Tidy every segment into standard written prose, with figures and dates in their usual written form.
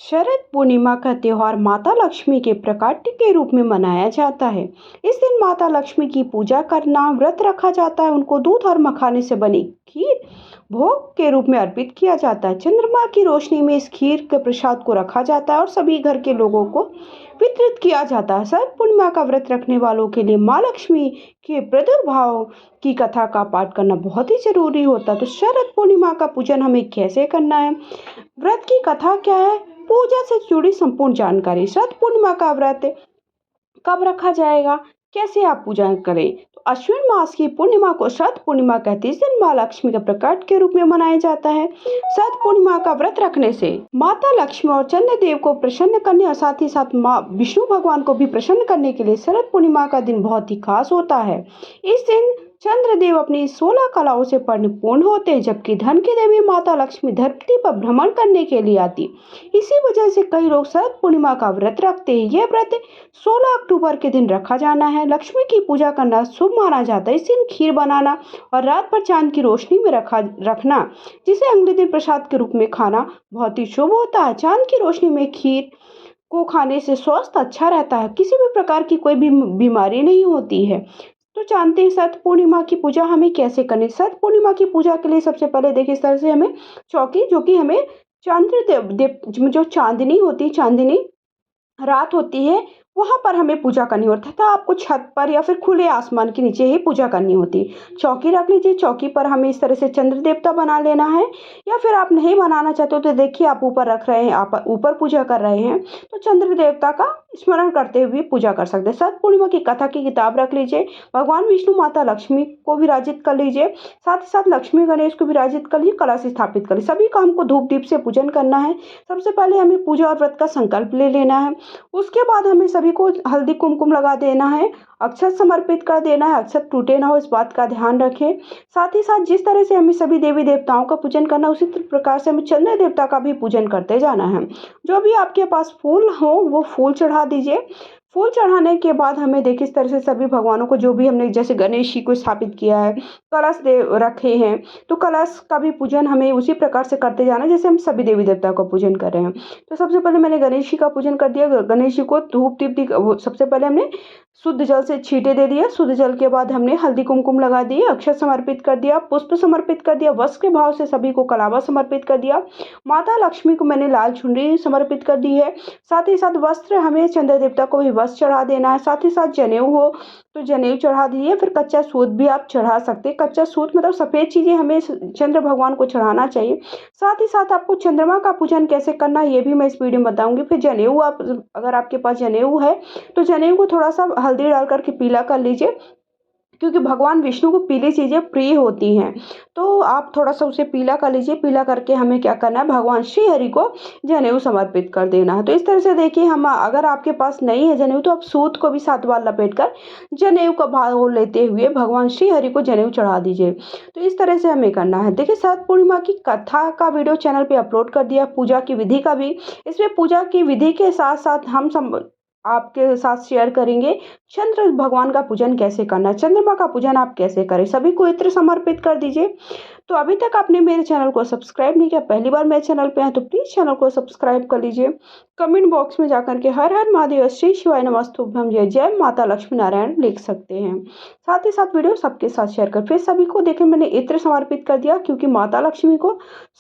शरद पूर्णिमा का त्योहार माता लक्ष्मी के प्राकट्य के रूप में मनाया जाता है। इस दिन माता लक्ष्मी की पूजा करना, व्रत रखा जाता है, उनको दूध और मखाने से बनी खीर भोग के रूप में अर्पित किया जाता है। चंद्रमा की रोशनी में इस खीर के प्रसाद को रखा जाता है और सभी घर के लोगों को वितरित किया जाता है। शरद पूर्णिमा का व्रत रखने वालों के लिए माँ लक्ष्मी के प्रादुर्भाव की कथा का पाठ करना बहुत ही जरूरी होता है। तो शरद पूर्णिमा का पूजन हमें कैसे करना है, व्रत की कथा क्या है, पूजा से जुड़ी संपूर्ण जानकारी, शरद पूर्णिमा का व्रत कब रखा जाएगा, कैसे आप पूजा करें। तो अश्विन मास की पूर्णिमा को शरद पूर्णिमा कहते हैं। इस दिन माँ लक्ष्मी का प्रकट के रूप में मनाया जाता है। शरद पूर्णिमा का व्रत रखने से माता लक्ष्मी और चंद्रदेव को प्रसन्न करने और साथ ही साथ माँ विष्णु भगवान को भी प्रसन्न करने के लिए शरद पूर्णिमा का दिन बहुत ही खास होता है। इस दिन चंद्रदेव अपनी 16 कलाओं से परिपूर्ण होते हैं, जबकि धन की देवी माता लक्ष्मी धरती पर भ्रमण करने के लिए आती। इसी वजह से कई लोग शरद पूर्णिमा का व्रत रखते हैं। यह व्रत 16 अक्टूबर के दिन रखा जाना है। लक्ष्मी की पूजा करना शुभ माना जाता है। इस दिन खीर बनाना और रात पर चांद की रोशनी में रखना, जिसे अगले दिन प्रसाद के रूप में खाना बहुत ही शुभ होता है। चांद की रोशनी में खीर को खाने से स्वास्थ्य अच्छा रहता है, किसी भी प्रकार की कोई भी बीमारी नहीं होती है। तो जानते हैं शरद पूर्णिमा की पूजा हमें कैसे करनी। शरद पूर्णिमा की पूजा के लिए सबसे पहले देखिए, इस तरह से हमें चौकी, जो कि हमें जो चांदनी होती है, चांदनी रात होती है, वहां पर हमें पूजा करनी होती है, तथा आपको छत पर या फिर खुले आसमान के नीचे ही पूजा करनी होती है। चौकी रख लीजिए। चौकी पर हमें इस तरह से चंद्र देवता बना लेना है, या फिर आप नहीं बनाना चाहते हो तो देखिए आप ऊपर रख रहे हैं, आप ऊपर पूजा कर रहे हैं तो चंद्र देवता का स्मरण करते हुए पूजा कर सकते हैं। शरद पूर्णिमा की कथा की किताब रख लीजिए। भगवान विष्णु माता लक्ष्मी को विराजित कर लीजिए, साथ ही साथ लक्ष्मी गणेश को विराजित कर लीजिए, कलश स्थापित कर लीजिए। सभी को हमको धूप दीप से पूजन करना है। सबसे पहले हमें पूजा और व्रत का संकल्प ले लेना है। उसके बाद हमें सभी को हल्दी कुमकुम लगा देना है, अक्षत समर्पित कर देना है। अक्षत टूटे ना हो, इस बात का ध्यान रखें। साथ ही साथ जिस तरह से हमें सभी देवी देवताओं का पूजन करना, उसी प्रकार से हमें चंद्र देवता का भी पूजन करते जाना है। जो भी आपके पास फूल हो वो फूल चढ़ा दीजिए। फूल चढ़ाने के बाद हमें देखिए इस तरह से सभी भगवानों को, जो भी हमने जैसे गणेश जी को स्थापित किया है, कलश दे रखे हैं, तो कलश का भी पूजन हमें उसी प्रकार से करते जाना जैसे हम सभी देवी देवता का पूजन कर रहे हैं। तो सबसे पहले मैंने गणेश जी का पूजन कर दिया। गणेश जी को धूप दीप सबसे पहले हमने शुद्ध जल से छींटे दे दिया। शुद्ध जल के बाद हमने हल्दी कुमकुम लगा दिए, अक्षत समर्पित कर दिया, पुष्प समर्पित कर दिया, वस्त्र के भाव से सभी को कलावा समर्पित कर दिया। माता लक्ष्मी को मैंने लाल चुनरी समर्पित कर दी है। साथ ही साथ वस्त्र, हमें चंद्र देवता को भी वस्त्र चढ़ा देना है। साथ ही साथ जनेऊ हो तो जनेऊ चढ़ा दीजिए, फिर कच्चा सूत भी आप चढ़ा सकते हैं। कच्चा सूत मतलब सफ़ेद चीज़ें हमें चंद्र भगवान को चढ़ाना चाहिए। साथ ही साथ आपको चंद्रमा का पूजन कैसे करना है ये भी मैं इस वीडियो में बताऊंगी। फिर जनेऊ, आप अगर आपके पास जनेऊ है तो जनेऊ को थोड़ा सा हल्दी डाल करके पीला कर लीजिए, क्योंकि भगवान विष्णु को पीली चीज़ें प्रिय होती हैं। तो आप थोड़ा सा उसे पीला कर लीजिए। पीला करके हमें क्या करना है, भगवान श्री हरि को जनेऊ समर्पित कर देना है। तो इस तरह से देखिए, हम अगर आपके पास नहीं है जनेऊ तो आप सूत को भी 7 बार लपेट कर जनेऊ का भाव लेते हुए भगवान श्री हरि को जनेऊ चढ़ा दीजिए। तो इस तरह से हमें करना है। देखिए, शरद पूर्णिमा की कथा का वीडियो चैनल पर अपलोड कर दिया, पूजा की विधि का भी। इसमें पूजा की विधि के साथ साथ हम आपके साथ शेयर करेंगे चंद्र भगवान का पूजन कैसे करना है, चंद्रमा का पूजन आप कैसे करें। सभी को इत्र समर्पित कर दीजिए। तो अभी तक आपने मेरे चैनल को सब्सक्राइब नहीं किया, पहली बार मेरे चैनल पे हैं तो प्लीज़ चैनल को सब्सक्राइब कर लीजिए। कमेंट बॉक्स में जाकर के हर हर महादेव, श्री शिवाय नमस्तुभ्यम, जय जय माता लक्ष्मी नारायण लिख सकते हैं। साथ ही साथ वीडियो सबके साथ शेयर कर। फिर सभी को देखें, मैंने इत्र समर्पित कर दिया, क्योंकि माता लक्ष्मी को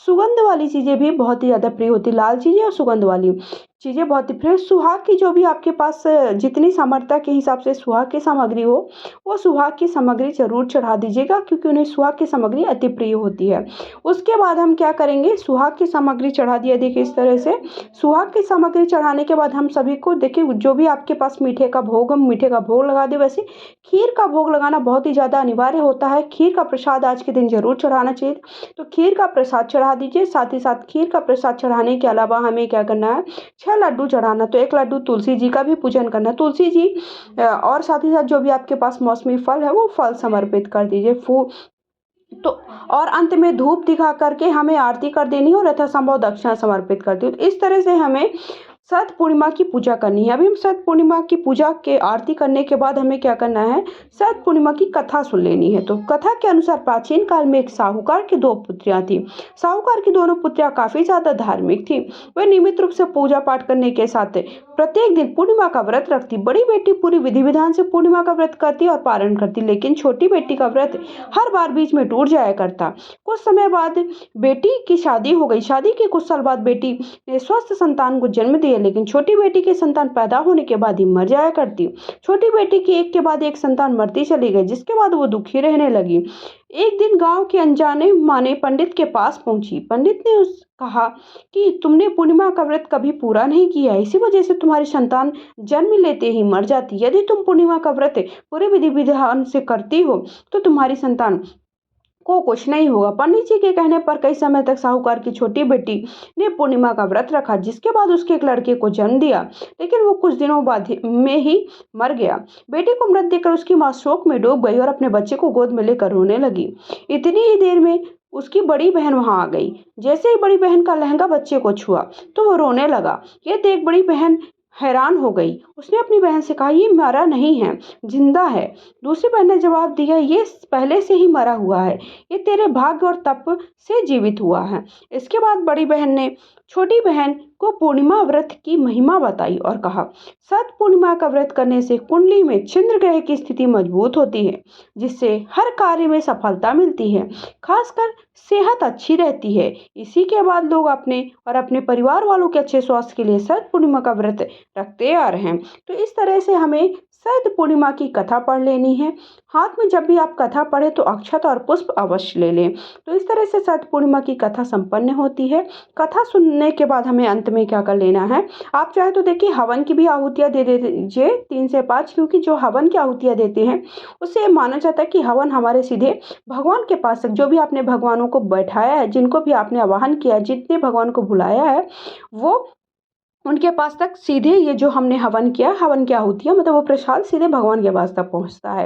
सुगंध वाली चीज़ें भी बहुत ही ज़्यादा प्रिय होती, लाल चीज़ें और सुगंध वाली चीज़ें बहुत ही प्रिय। सुहाग की, जो भी आपके पास जितनी सामर्थ्य के हिसाब से सुहाग की सामग्री हो, वो सुहाग की सामग्री जरूर चढ़ा दीजिएगा, क्योंकि उन्हें सुहाग की सामग्री अति प्रिय होती है। उसके बाद हम क्या करेंगे, सुहाग की सामग्री चढ़ा दिया। देखिए इस तरह से सुहाग की सामग्री चढ़ाने के बाद हम सभी को देखिए, जो भी आपके पास मीठे का भोग, हम मीठे का भोग लगा दे। वैसे खीर का भोग लगाना बहुत ही ज़्यादा अनिवार्य होता है। खीर का प्रसाद आज के दिन जरूर चढ़ाना चाहिए, तो खीर का प्रसाद चढ़ा दीजिए। साथ ही साथ खीर का प्रसाद चढ़ाने के अलावा हमें क्या करना है, 6 लड्डू चढ़ाना। तो 1 लड्डू तुलसी जी का भी पूजन करना, तुलसी जी, और साथ ही साथ जो भी आपके पास मौसमी फल है वो फल समर्पित कर दीजिए। फूल तो, और अंत में धूप दिखा करके हमें आरती कर देनी हो, और यथासंभव दक्षिणा समर्पित कर दी। तो इस तरह से हमें शरद पूर्णिमा की पूजा करनी है। अभी हम शरद पूर्णिमा की पूजा के आरती करने के बाद हमें क्या करना है, शरद पूर्णिमा की कथा सुन लेनी है। तो कथा के अनुसार प्राचीन काल में एक साहूकार की दो पुत्रियां थी। साहूकार की दोनों पुत्रियां काफी ज्यादा धार्मिक थी। वे नियमित रूप से पूजा पाठ करने के साथ प्रत्येक दिन पूर्णिमा का व्रत रखती। बड़ी बेटी पूरी विधि विधान से पूर्णिमा का व्रत करती और पारण करती, लेकिन छोटी बेटी का व्रत हर बार बीच में टूट जाया करता। कुछ समय बाद बेटी की शादी हो गई। शादी के कुछ साल बाद बेटी ने स्वस्थ संतान को जन्म दिया, लेकिन छोटी बेटी की संतान पैदा होने के बाद ही मर जाया करती। छोटी बेटी की एक के बाद एक संतान मरती चली गई, जिसके बाद वो दुखी रहने लगी। एक दिन गांव के अनजाने माने पंडित के पास पहुंची। पंडित ने उस कहा कि तुमने पूर्णिमा का व्रत कभी पूरा नहीं किया, इसी वजह से तुम्हारी संतान जन्म लेते ही मर जाती। यदि तुम पूर्णिमा का व्रत पूरे विधि विधान से करती हो तो तुम्हारी संतान को कुछ नहीं होगा। पंडित जी के कहने पर कई समय तक साहूकार की छोटी बेटी ने पूर्णिमा का व्रत रखा, जिसके बाद उसके एक लड़के को जन्म दिया, लेकिन वो कुछ दिनों बाद में ही मर गया। बेटी को मृत देखकर उसकी मां शोक में डूब गई और अपने बच्चे को गोद में लेकर रोने लगी। इतनी ही देर में उसकी बड़ी बहन वहां आ गई। जैसे ही बड़ी बहन का लहंगा बच्चे को छुआ तो वो रोने लगा। ये देख बड़ी बहन हैरान हो गई। उसने अपनी बहन से कहा, ये मरा नहीं है, जिंदा है। दूसरी बहन ने जवाब दिया, ये पहले से ही मरा हुआ है, ये तेरे भाग्य और तप से जीवित हुआ है। इसके बाद बड़ी बहन ने छोटी बहन को पूर्णिमा व्रत की महिमा बताई और कहा, शरद पूर्णिमा का व्रत करने से कुंडली में चंद्र ग्रह की स्थिति मजबूत होती है, जिससे हर कार्य में सफलता मिलती है, खासकर सेहत अच्छी रहती है। इसी के बाद लोग अपने और अपने परिवार वालों के अच्छे स्वास्थ्य के लिए शरद पूर्णिमा का व्रत रखते आ रहे हैं। तो इस तरह से हमें शरद पूर्णिमा की कथा पढ़ लेनी है। हाथ में जब भी आप कथा पढ़े तो अक्षत और पुष्प अवश्य ले लें। तो इस तरह से शरद पूर्णिमा की कथा संपन्न होती है। कथा सुनने के बाद हमें अंत में क्या कर लेना है, आप चाहे तो देखिए हवन की भी आहुतियाँ दे दीजिए 3 से 5, क्योंकि जो हवन की आहुतियाँ देते हैं उससे माना जाता है कि हवन हमारे सीधे भगवान के पास तक, जो भी आपने भगवानों को बैठाया है, जिनको भी आपने आवाहन किया, जितने भगवान को बुलाया है, वो उनके पास तक सीधे ये जो हमने हवन किया, हवन की आहुतियाँ मतलब वो प्रसाद सीधे भगवान के पास तक पहुँचता है।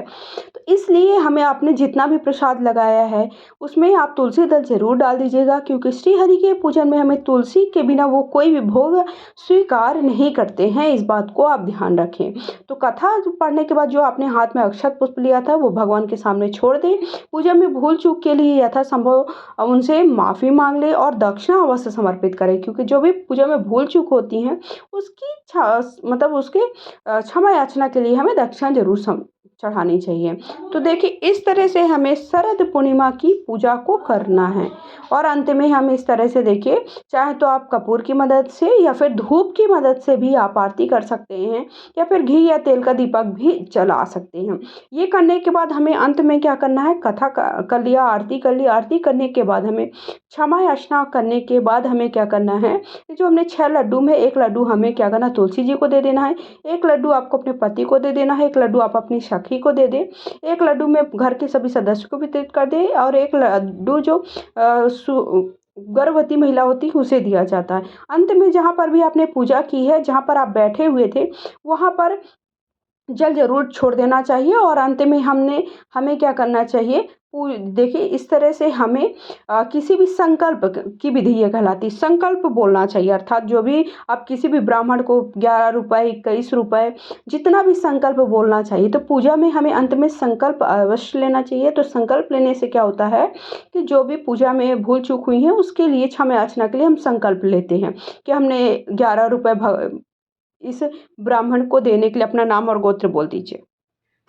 तो इसलिए हमें आपने जितना भी प्रसाद लगाया है उसमें आप तुलसी दल जरूर डाल दीजिएगा, क्योंकि श्री हरि के पूजन में हमें तुलसी के बिना वो कोई भी भोग स्वीकार नहीं करते हैं, इस बात को आप ध्यान रखें। तो कथा पढ़ने के बाद जो आपने हाथ में अक्षत पुष्प लिया था वो भगवान के सामने छोड़ दें। पूजा में भूल चूक के लिए यथासंभव उनसे माफ़ी मांग ले और दक्षिणा अवश्य समर्पित करें, क्योंकि जो भी पूजा में भूल चूक होती हैं उसकी मतलब उसके क्षमा याचना के लिए हमें दक्षिणा जरूर चढ़ानी चाहिए। तो देखिए इस तरह से हमें शरद पूर्णिमा की पूजा को करना है। और अंत में हम इस तरह से देखिए, चाहे तो आप कपूर की मदद से या फिर धूप की मदद से भी आप आरती कर सकते हैं, या फिर घी या तेल का दीपक भी जला सकते हैं। ये करने के बाद हमें अंत में क्या करना है, कथा कर लिया, आरती कर ली, आरती करने के बाद हमें क्षमा याचना करने के बाद हमें क्या करना है, जो हमने 6 लड्डू में 1 लड्डू हमें क्या करना, तुलसी जी को दे देना है, 1 लड्डू आपको अपने पति को दे देना है, 1 लड्डू आप अपनी सखी को दे दें, 1 लड्डू में घर के सभी सदस्य को वितरित कर दें, और 1 लड्डू जो गर्भवती महिला होती है उसे दिया जाता है। अंत में जहाँ पर भी आपने पूजा की है, जहाँ पर आप बैठे हुए थे, वहाँ पर जल जरूर छोड़ देना चाहिए। और अंत में हमें क्या करना चाहिए, देखिए इस तरह से हमें किसी भी संकल्प की विधि ये कहलाती है, संकल्प बोलना चाहिए। अर्थात जो भी आप किसी भी ब्राह्मण को 11 रुपए 21 रुपए जितना भी संकल्प बोलना चाहिए। तो पूजा में हमें अंत में संकल्प अवश्य लेना चाहिए। तो संकल्प लेने से क्या होता है कि जो भी पूजा में भूल चूक हुई है उसके लिए क्षमा याचना के लिए हम संकल्प लेते हैं कि हमने 11 रुपए इस ब्राह्मण को देने के लिए अपना नाम और गोत्र बोल दीजिए।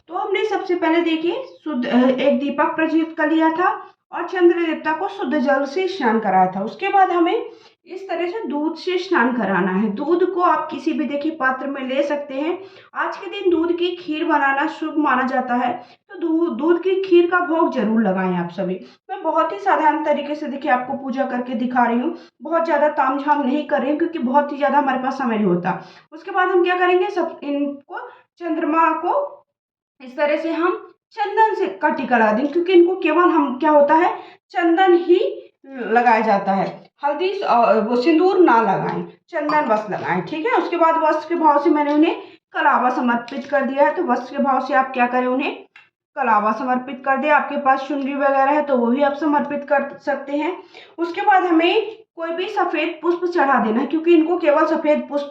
तो हमने सबसे पहले देखिए शुद्ध एक दीपक प्रज्वलित कर लिया था और चंद्र देवता को शुद्ध जल से स्नान कराया था। उसके बाद हमें इस तरह से दूध से स्नान कराना है। दूध को आप किसी भी देखिए पात्र में ले सकते हैं। आज के दिन दूध की खीर बनाना शुभ माना जाता है, तो दूध की खीर का भोग जरूर लगाएं आप सभी। मैं बहुत ही साधारण तरीके से देखिए आपको पूजा करके दिखा रही हूँ, बहुत ज्यादा तामझाम नहीं कर रही हूँ, क्योंकि बहुत ही ज्यादा हमारे पास समय नहीं होता। उसके बाद हम क्या करेंगे, सब इनको चंद्रमा को इस तरह से हम चंदन से का टीका लगा दें, क्योंकि इनको केवल हम क्या होता है चंदन ही लगाया जाता है, हल्दी वो सिंदूर ना लगाएं, चंदन बस लगाएं, ठीक है। उसके बाद वस्त्र के भाव से मैंने उन्हें कलावा समर्पित कर दिया है। तो वस्त्र के भाव से आप क्या करें, उन्हें कलावा समर्पित कर दे। आपके पास चुनरी वगैरह है तो वो भी आप समर्पित कर सकते हैं। उसके बाद हमें कोई भी सफ़ेद पुष्प चढ़ा देना, क्योंकि इनको केवल सफ़ेद पुष्प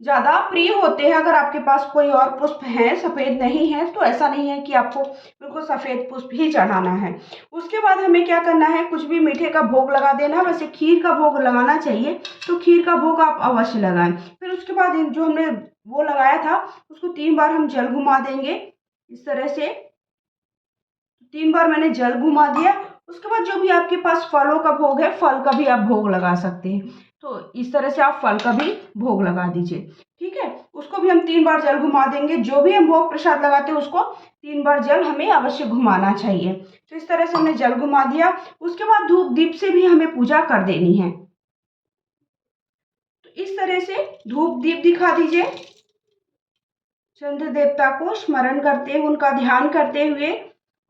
ज़्यादा प्रिय होते हैं। अगर आपके पास कोई और पुष्प हैं, सफ़ेद नहीं है, तो ऐसा नहीं है कि आपको बिल्कुल सफ़ेद पुष्प ही चढ़ाना है। उसके बाद हमें क्या करना है, कुछ भी मीठे का भोग लगा देना है। वैसे खीर का भोग लगाना चाहिए, तो खीर का भोग आप अवश्य लगाएं। फिर उसके बाद जो हमने वो लगाया था उसको 3 बार हम जल घुमा देंगे। इस तरह से 3 बार मैंने जल घुमा दिया। उसके बाद जो भी आपके पास फलों का भोग है, फल का भी आप भोग लगा सकते हैं। तो इस तरह से आप फल का भी भोग लगा दीजिए। ठीक है, उसको भी हम 3 बार जल घुमा देंगे। जो भी हम भोग प्रसाद लगाते हैं उसको 3 बार जल हमें अवश्य घुमाना चाहिए। तो इस तरह से हमने जल घुमा दिया। उसके बाद धूप दीप से भी हमें पूजा कर देनी है। तो इस तरह से धूप दीप दिखा दीजिए। चंद्र देवता को स्मरण करते हुए, उनका ध्यान करते हुए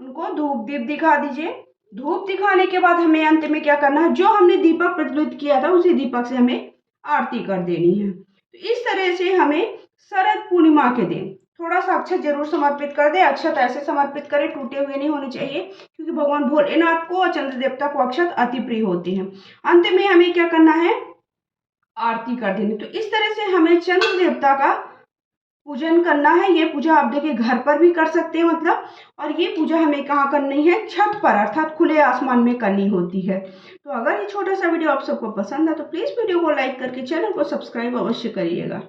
उनको धूप दीप दिखा दीजिए। धूप दिखाने के बाद हमें अंत में क्या करना है, जो हमने दीपक प्रज्वलित किया था उसी दीपक से हमें आरती कर देनी है। तो इस तरह से हमें शरद पूर्णिमा के दिन थोड़ा सा अक्षत जरूर समर्पित कर दे। अक्षत ऐसे समर्पित करें, टूटे हुए नहीं होने चाहिए, क्योंकि भगवान भोलेनाथ को और चंद्र देवता को अक्षत अति प्रिय होते हैं। अंत में हमें क्या करना है, आरती कर देनी। तो इस तरह से हमें चंद्र देवता का पूजन करना है। ये पूजा आप देखिए घर पर भी कर सकते हैं मतलब, और ये पूजा हमें कहाँ करनी है, छत पर अर्थात खुले आसमान में करनी होती है। तो अगर ये छोटा सा वीडियो आप सबको पसंद है तो प्लीज़ वीडियो को लाइक करके चैनल को सब्सक्राइब अवश्य करिएगा।